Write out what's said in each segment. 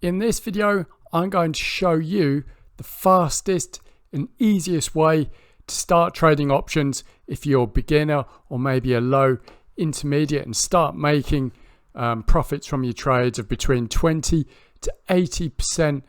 in this video, I'm going to show you the fastest and easiest way to start trading options if you're a beginner or maybe a low intermediate, and start making profits from your trades of between 20 to 80%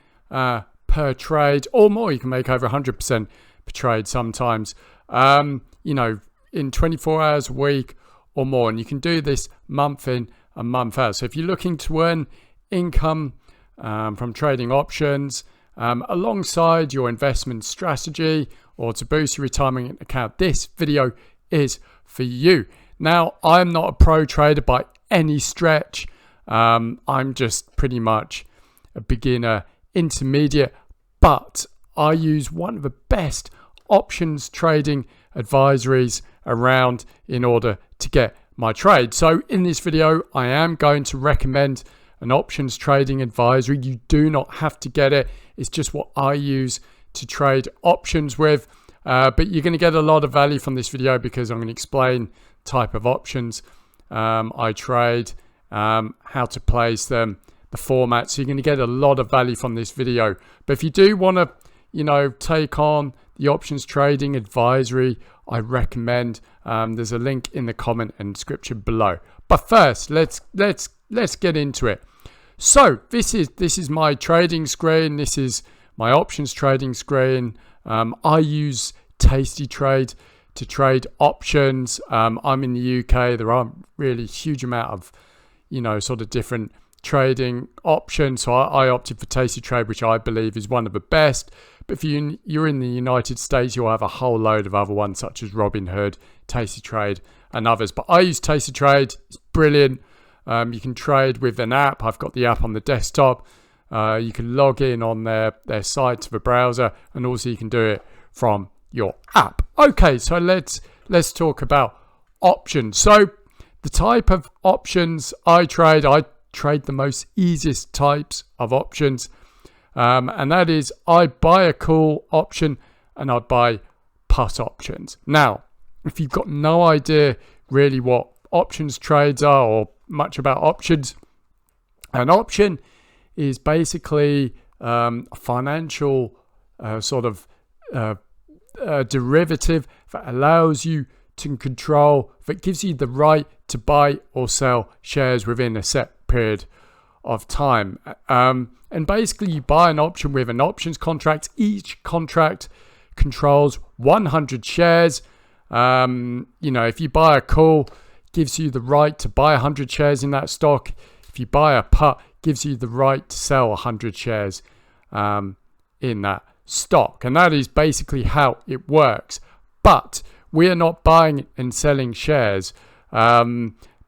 per trade or more. You can make over 100% per trade sometimes, in 24 hours a week or more. And you can do this month in and month out. So if you're looking to earn income from trading options alongside your investment strategy or to boost your retirement account, this video is for you. Now, I'm not a pro trader by any stretch. I'm just pretty much a beginner intermediate, but I use one of the best options trading advisories around in order to get my trade. So in this video, I am going to recommend an options trading advisory. You do not have to get it. It's just what I use to trade options with. But you're going to get a lot of value from this video because I'm going to explain type of options I trade, how to place them, the format. So you're going to get a lot of value from this video. But if you do want to, take on the options trading advisory, I recommend there's a link in the comment and description below. But first, let's get into it. So this is my trading screen. This is my options trading screen. I use tastytrade to trade options. I'm in the UK. There aren't really a huge amount of, sort of different trading options. So I opted for tastytrade, which I believe is one of the best. But if you're in the United States, you'll have a whole load of other ones such as Robinhood, tastytrade, and others. But I use tastytrade. It's brilliant. You can trade with an app. I've got the app on the desktop. You can log in on their site to the browser, and also you can do it from your app. Okay, so let's talk about options. So the type of options I trade the most easiest types of options, and that is I buy a call option and I buy put options. Now, if you've got no idea really what options trades are or much about options, an option is basically a financial derivative that allows you to control, that gives you the right to buy or sell shares within a set period of time. And basically you buy an option with an options contract. Each contract controls 100 shares. If you buy a call, gives you the right to buy 100 shares in that stock. If you buy a put, gives you the right to sell 100 shares in that stock. And that is basically how it works. But we are not buying and selling shares.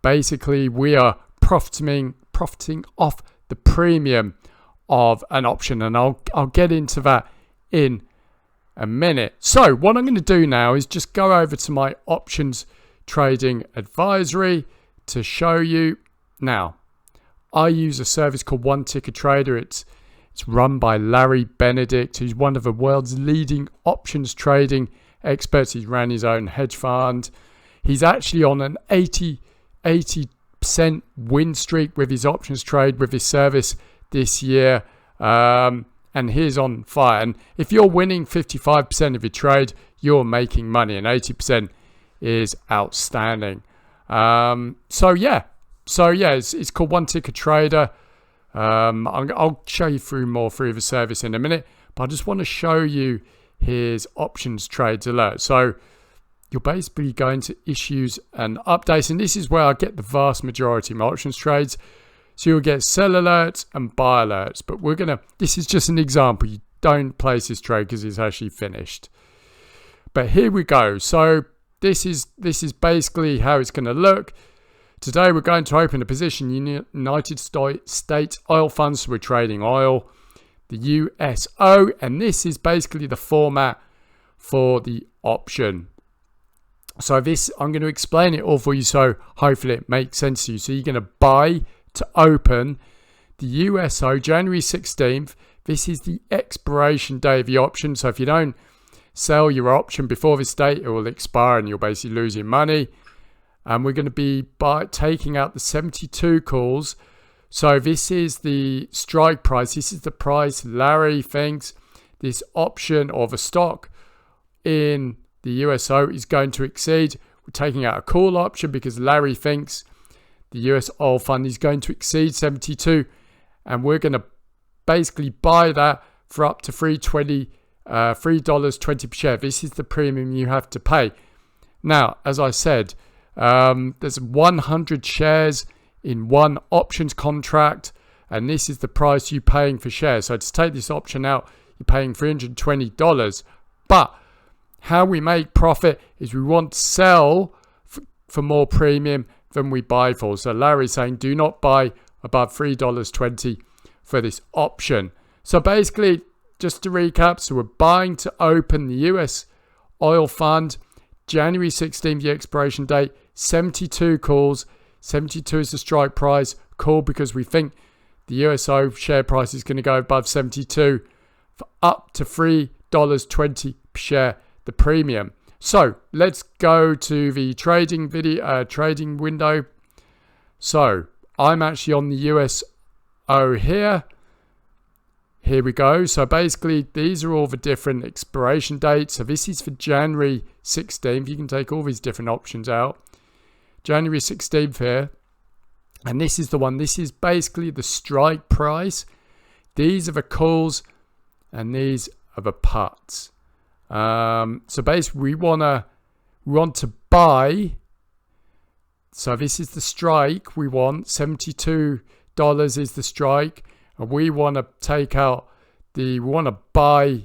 Basically, we are profiting off the premium of an option. And I'll get into that in a minute. So what I'm going to do now is just go over to my options trading advisory to show you. Now, I use a service called One Ticker Trader. It's run by Larry Benedict, who's one of the world's leading options trading experts. He's ran his own hedge fund. He's actually on an 80% win streak with his options trade with his service this year. And he's on fire. And if you're winning 55% of your trade, you're making money, and 80% is outstanding. It's called One Ticker Trader. I'll show you through the service in a minute, but I just want to show you his options trades alert. So you're basically going to issues and updates, and this is where I get the vast majority of my options trades. So you'll get sell alerts and buy alerts, but this is just an example. You don't place this trade because it's actually finished. But here we go. So this is basically how it's going to look. Today we're going to open a position in United States oil funds. So we're trading oil, the USO, and this is basically the format for the option. So I'm going to explain it all for you, so hopefully it makes sense to you. So you're going to buy to open the USO January 16th. This is the expiration day of the option. So if you don't sell your option before this date, it will expire and you'll basically lose your money. And we're going to be taking out the 72 calls So this is the strike price. This is the price Larry thinks this option of a stock in the USO is going to exceed. We're taking out a call option because Larry thinks the US oil fund is going to exceed 72, and we're going to basically buy that for up to $3.20 per share. This is the premium you have to pay. Now, as I said, there's 100 shares in one options contract, and this is the price you're paying for shares. So to take this option out, you're paying $320. But how we make profit is we want to sell for more premium than we buy for. So Larry's saying do not buy above $3.20 for this option. So basically, just to recap, so we're buying to open the US oil fund, January 16th, the expiration date, 72 calls. 72 is the strike price. Call because we think the USO share price is going to go above 72 for up to $3.20 per share, the premium. So let's go to the trading window. So I'm actually on the USO here. Here we go. So basically, these are all the different expiration dates. So this is for January 16th. You can take all these different options out. January 16th here. And this is the one. This is basically the strike price. These are the calls and these are the puts. So basically, we want to buy. So this is the strike we want. $72 is the strike. And we want to take out we want to buy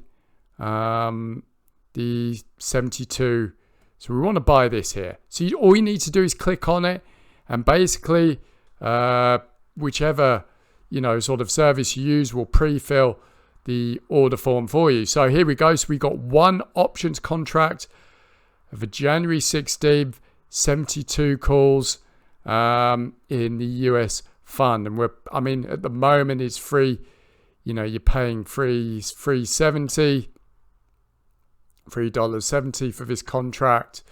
the 72. So we want to buy this here. So all you need to do is click on it, and basically whichever sort of service you use will pre-fill the order form for you. So here we go. So we got one options contract for January 16th, 72 calls in the US fund, and at the moment it's free. You're paying $3.70 for this contract.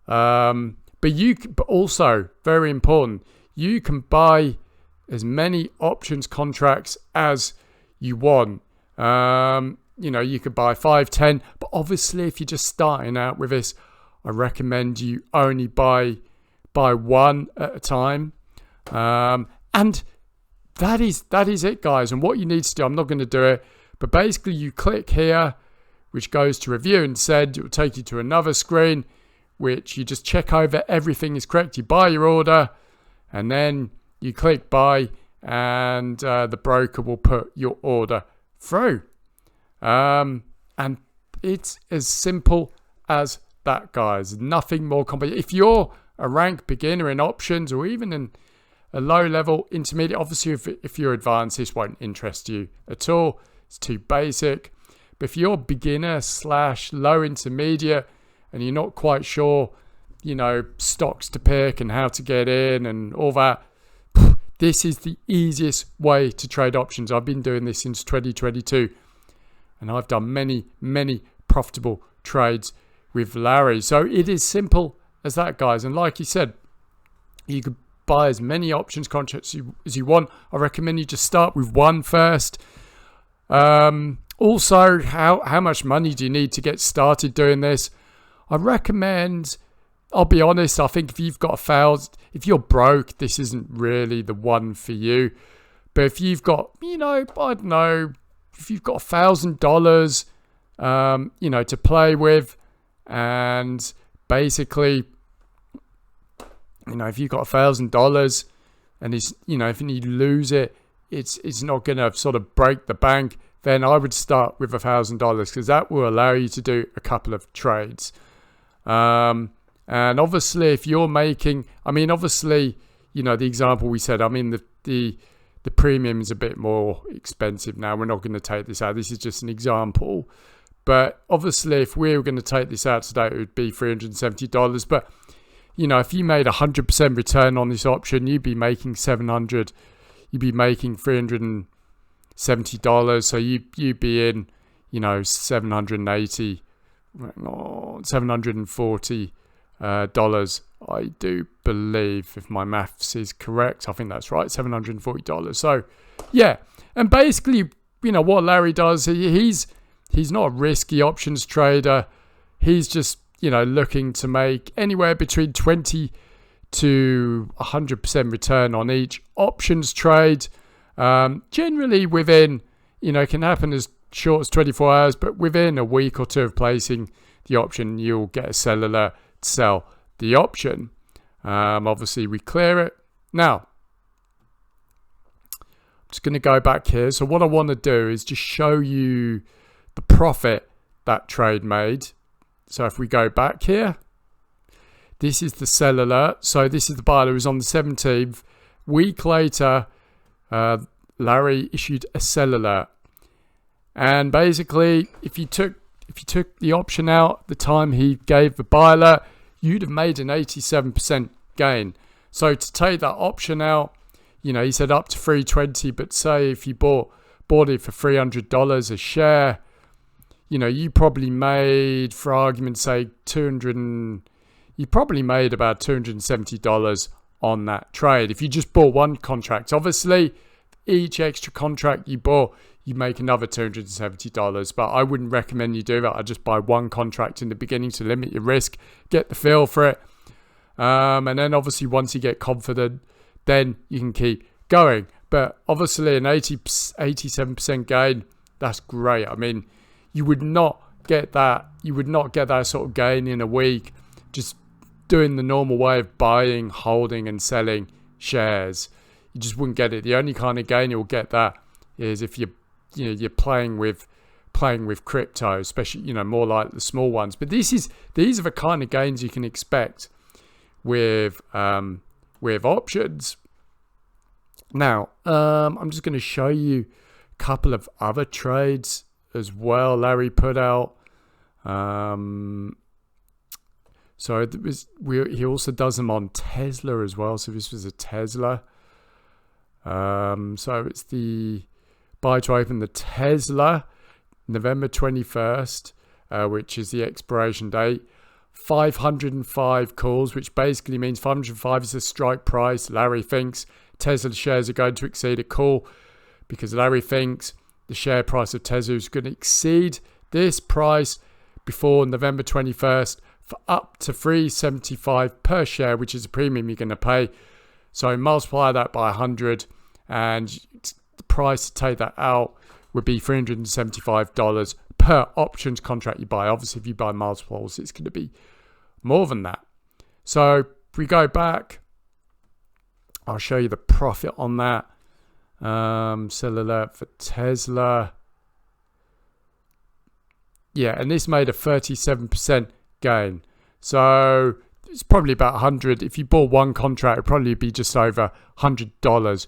But also very important, you can buy as many options contracts as you want. You could buy 5, 10, but obviously if you're just starting out with this, I recommend you only buy one at a time. And that is it, guys. And what you need to do, I'm not going to do it, but basically you click here, which goes to review, and said it will take you to another screen, which you just check over everything is correct. You buy your order, and then you click buy, and the broker will put your order through. And it's as simple as that, guys. Nothing more complicated. If you're a rank beginner in options, or even in a low level intermediate, obviously if you're advanced, this won't interest you at all. It's too basic. But if you're beginner / low intermediate and you're not quite sure, stocks to pick and how to get in and all that, this is the easiest way to trade options. I've been doing this since 2022, and I've done many, many profitable trades with Larry. So it is simple as that, guys. And like you said, you could buy as many options contracts as you want. I recommend you just start with one first. Also, how much money do you need to get started doing this? I recommend, I'll be honest, I think if you've got if you're broke, this isn't really the one for you. But if you've got, I don't know, if you've got $1,000, to play with, and basically, if you've got $1,000 and it's, if you lose it, it's not going to sort of break the bank, then I would start with $1,000 because that will allow you to do a couple of trades. And obviously, if you're making, the example we said, the premium is a bit more expensive now. We're not going to take this out. This is just an example. But obviously, if we were going to take this out today, it would be $370. But, if you made 100% return on this option, you'd be making $700. You'd be making $370. So you'd be in, $740 dollars I do believe, if my maths is correct, I think that's right, $740. So, yeah. And basically, what Larry does, he's not a risky options trader. He's just, looking to make anywhere between 20 to 100% return on each options trade. Generally within, can happen as short as 24 hours, but within a week or two of placing the option, you'll get a sell alert to sell the option. Obviously, we clear it. Now, I'm just going to go back here. So what I want to do is just show you the profit that trade made. So if we go back here, this is the sell alert. So this is the buyer who was on the 17th. Week later, Larry issued a sell alert. And basically, if you took the option out at the time he gave the buy alert, you'd have made an 87% gain. So to take that option out, he said up to $320, but say if you bought it for $300 a share, you probably made, for argument's sake, you probably made about $270 on that trade. If you just bought one contract, obviously each extra contract you bought, you make another $270, but I wouldn't recommend you do that. I just buy one contract in the beginning to limit your risk, get the feel for it. And then obviously once you get confident, then you can keep going. But obviously an 87% gain, that's great. I mean, you would not get that sort of gain in a week just doing the normal way of buying, holding and selling shares. You just wouldn't get it. The only kind of gain you'll get that is if you're playing with crypto, especially more like the small ones. But these are the kind of gains you can expect with options. Now, I'm just going to show you a couple of other trades as well Larry put out. So he also does them on Tesla as well. So this was a Tesla. So it's the buy to open the Tesla, November 21st, which is the expiration date. 505 calls, which basically means 505 is the strike price. Larry thinks Tesla shares are going to exceed a call because Larry thinks the share price of Tesla is going to exceed this price before November 21st for up to $375 per share, which is a premium you're going to pay. So multiply that by 100 and the price to take that out would be $375 per options contract you buy. Obviously, if you buy multiples, it's going to be more than that. So if we go back, I'll show you the profit on that. Sell alert for Tesla. Yeah, and this made a 37% gain. So it's probably about 100. If you bought one contract, it'd probably be just over $100.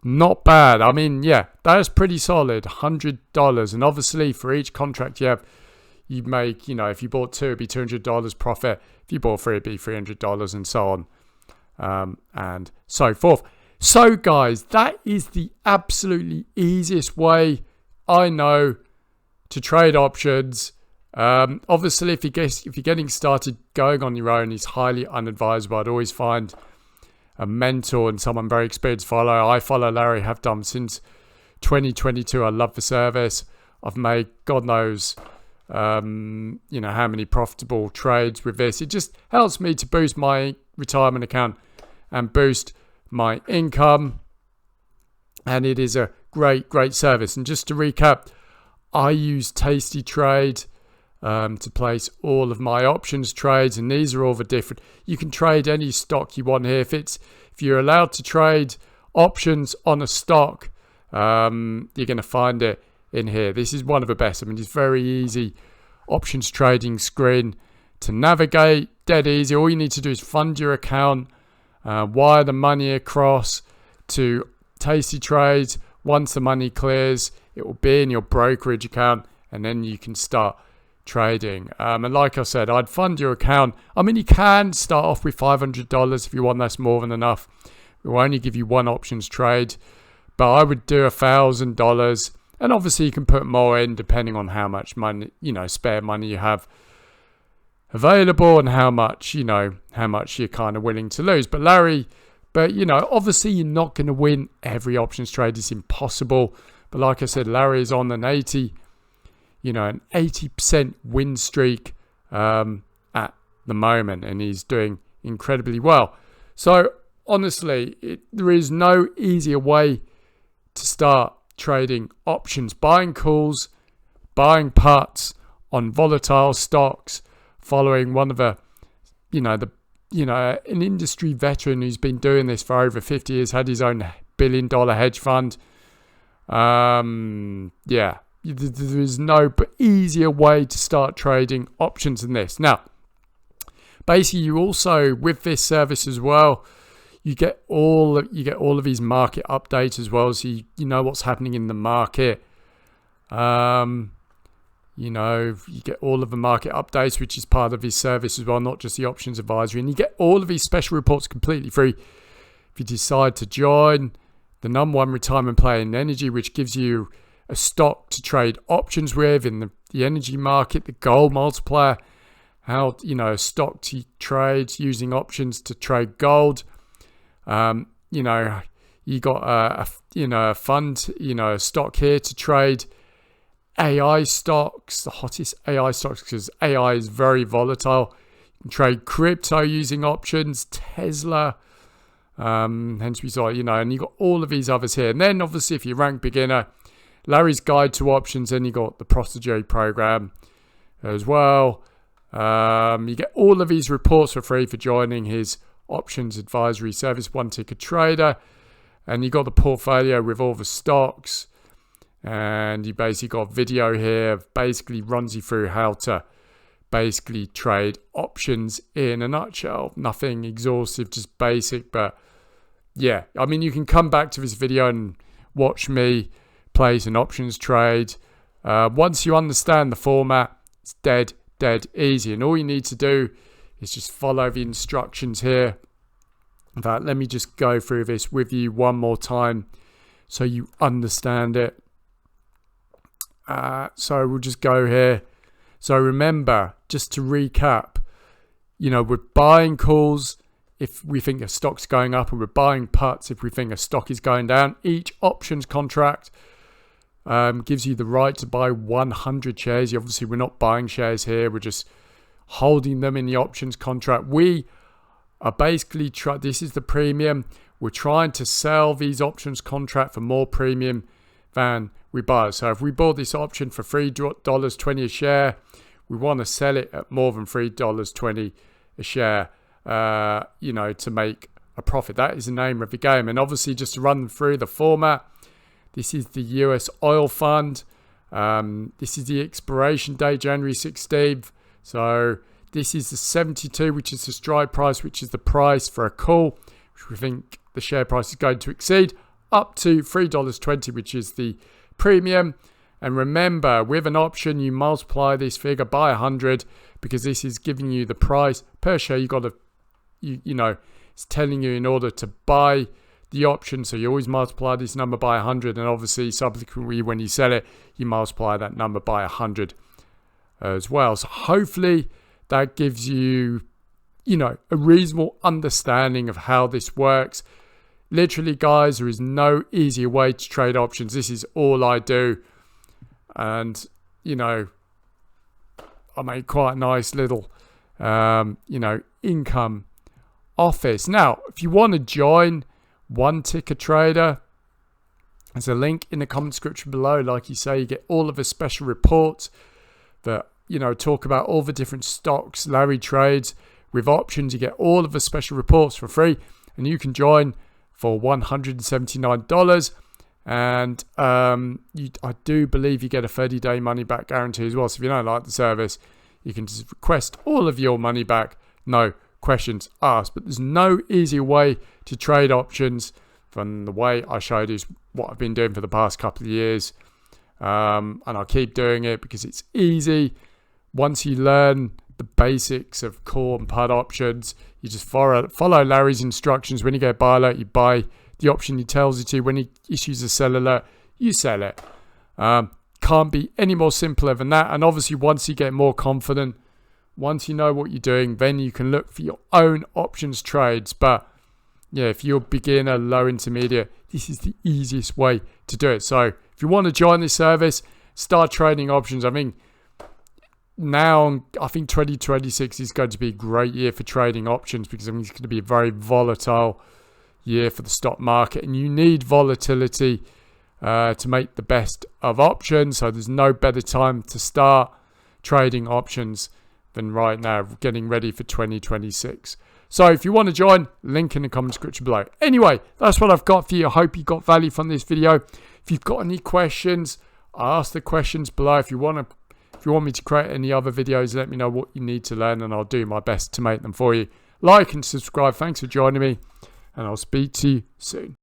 Not bad. I mean, yeah, that is pretty solid. $100. And obviously, for each contract you make, if you bought two, it'd be $200 profit. If you bought three, it'd be $300 and so on. And so forth. So, guys, that is the absolutely easiest way I know to trade options. Obviously, if you're getting started going on your own, it's highly unadvisable. I'd always find a mentor and someone very experienced follow. I follow Larry, have done since 2022. I love the service. I've made God knows, how many profitable trades with this. It just helps me to boost my retirement account and boost my income. And it is a great, great service. And just to recap, I use tastytrade to place all of my options trades, and these are all the different. You can trade any stock you want here. If you're allowed to trade options on a stock, you're going to find it in here. This is one of the best. I mean, it's very easy options trading screen to navigate. Dead easy. All you need to do is fund your account, wire the money across to tastytrade. Once the money clears, it will be in your brokerage account, and then you can start trading. And like I said, I'd fund your account. I mean, you can start off with $500 if you want. That's more than enough. It will only give you one options trade, but I would do $1,000. And obviously you can put more in depending on how much money, spare money you have. available and how much you're kind of willing to lose. But obviously you're not going to win every options trade. It's impossible. But like I said, Larry is on an 80% win streak at the moment, and he's doing incredibly well. So honestly, there is no easier way to start trading options, buying calls, buying puts on volatile stocks, following one of an industry veteran who's been doing this for over 50 years, had his own $1 billion hedge fund. There is no easier way to start trading options than this. Now, basically, you also, with this service as well, you get all of these market updates as well, so you know what's happening in the market. You get all of the market updates, which is part of his service as well, not just the options advisory. And you get all of these special reports completely free if you decide to join the number one retirement player in energy, which gives you a stock to trade options with in the energy market, the gold multiplier, how, a stock to trade using options to trade gold. You got a fund, a stock here to trade AI stocks, the hottest AI stocks, because AI is very volatile. You can trade crypto using options, Tesla. Hence we saw, and you got all of these others here. And then obviously if you're ranked beginner, Larry's Guide to Options, then you got the Protégé program as well. You get all of these reports for free for joining his options advisory service, One Ticker Trader. And you got the portfolio with all the stocks. And you basically got a video here, basically runs you through how to basically trade options in a nutshell. Nothing exhaustive, just basic. But yeah, you can come back to this video and watch me place an options trade. Once you understand the format, it's dead easy. And all you need to do is just follow the instructions here. In fact, let me just go through this with you one more time so you understand it. So we'll just go here. So remember, just to recap, we're buying calls if we think a stock's going up, and we're buying puts if we think a stock is going down. Each options contract gives you the right to buy 100 shares. Obviously, we're not buying shares here. We're just holding them in the options contract. We are basically, this is the premium. We're trying to sell these options contract for more premium than we buy. So if we bought this option for $3.20 a share, we want to sell it at more than $3.20 a share, to make a profit. That is the name of the game. And obviously, just to run through the format, this is the US Oil Fund. This is the expiration date, January 16th. So this is the 72, which is the strike price, which is the price for a call, which we think the share price is going to exceed, up to $3.20, which is the premium. And remember, with an option, you multiply this figure by 100 because this is giving you the price per share. It's telling you in order to buy the option, so you always multiply this number by 100, and obviously subsequently when you sell it, you multiply that number by 100 as well. So hopefully that gives you, a reasonable understanding of how this works. Literally, guys, there is no easier way to trade options. This is all I do. And, I made quite a nice little, income office. Now, if you want to join One Ticker Trader, there's a link in the comment description below. Like you say, you get all of the special reports that, talk about all the different stocks Larry trades with options. You get all of the special reports for free, and you can join for $179. And I do believe you get a 30-day money-back guarantee as well. So if you don't like the service, you can just request all of your money back, no questions asked. But there's no easier way to trade options than the way I showed you, is what I've been doing for the past couple of years. And I'll keep doing it because it's easy. Once you learn the basics of core and put options, you just follow Larry's instructions. When you get a buy alert, you buy the option he tells you to. When he issues a sell alert, you sell it. Can't be any more simpler than that. And obviously, once you get more confident Once you know what you're doing, then you can look for your own options trades. But yeah, if you're beginner, low intermediate, this is the easiest way to do it. So if you want to join this service, start trading options. I mean, now I think 2026 is going to be a great year for trading options, because I mean, it's going to be a very volatile year for the stock market, and you need volatility to make the best of options. So there's no better time to start trading options than right now, getting ready for 2026. So if you want to join, link in the comment description below. Anyway, that's what I've got for you. I hope you got value from this video. If you've got any questions, ask the questions below. If you want me to create any other videos, let me know what you need to learn, and I'll do my best to make them for you. Like and subscribe. Thanks for joining me, and I'll speak to you soon.